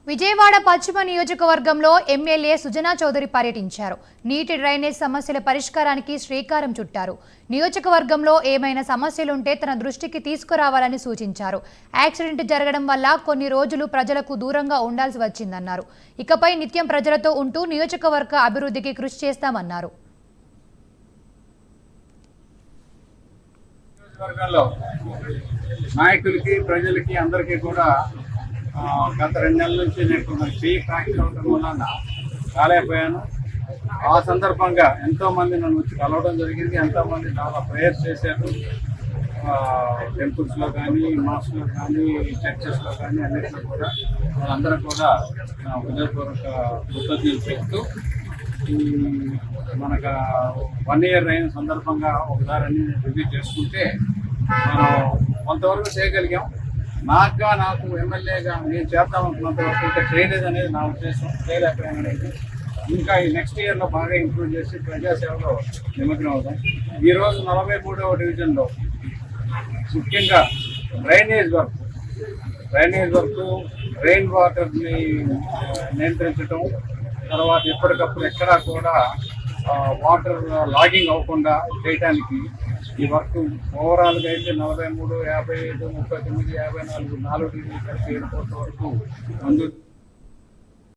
విజయవాడ పశ్చిమ నియోజకవర్గంలో ఎమ్మెల్యే సుజనా చౌదరి పర్యటించారు. నీటి డ్రైనేజ్ సమస్యల పరిష్కారానికి శ్రీకారం చుట్టారు. నియోజకవర్గంలో ఏమైనా సమస్యలుంటే తన దృష్టికి తీసుకురావాలని సూచించారు. యాక్సిడెంట్ జరగడం వల్ల కొన్ని రోజులు ప్రజలకు దూరంగా ఉండాల్సి వచ్చిందన్నారు. ఇకపై నిత్యం ప్రజలతో ఉంటూ నియోజకవర్గ అభివృద్ధికి కృషి చేస్తామన్నారు. నాయకులకి ప్రజలకి అందరికీ కూడా గత 2 నెలల నుంచి నేను చెయ్యి ఫ్రాక్చర్ అవడం వలన కాలేకపోయాను. ఆ సందర్భంగా ఎంతోమంది నన్ను వచ్చి కలవడం జరిగింది. ఎంతోమంది చాలా ప్రేయర్స్ చేశారు. టెంపుల్స్లో కానీ, మాస్లో కానీ, చర్చెస్లో కానీ అన్నింటిలో కూడా వాళ్ళందరూ కూడా హృదయపూర్వక కృతజ్ఞతలు చెప్తూ మనకు 1 year అయిన సందర్భంగా ఒకసారి అన్ని రివ్యూ చేసుకుంటే మనం కొంతవరకు చేయగలిగాం. నాకు ఎమ్మెల్యేగా నేను చేద్దామనుకున్నంత వరకు ఇంకా చేయలేదు అనేది నా ఉద్దేశం. చేయలేకపోయాను అనేది ఇంకా ఈ నెక్స్ట్ ఇయర్లో బాగా ఇంప్రూవ్ చేసి ప్రజాసేవలో నిమగ్నం అవుతాం. ఈరోజు 43వ డివిజన్లో ముఖ్యంగా డ్రైనేజ్ వర్క్, రెయిన్ వాటర్ని నియంత్రించడం, తర్వాత ఎప్పటికప్పుడు ఎక్కడా కూడా వాటర్ లాగింగ్ అవ్వకుండా చేయడానికి ఈ వర్క్ ఓవరాల్గా అయితే 43, 55, 39, 54 4 డిగ్రీలు కలిపి 7 కోట్ల వరకు మంజూరు.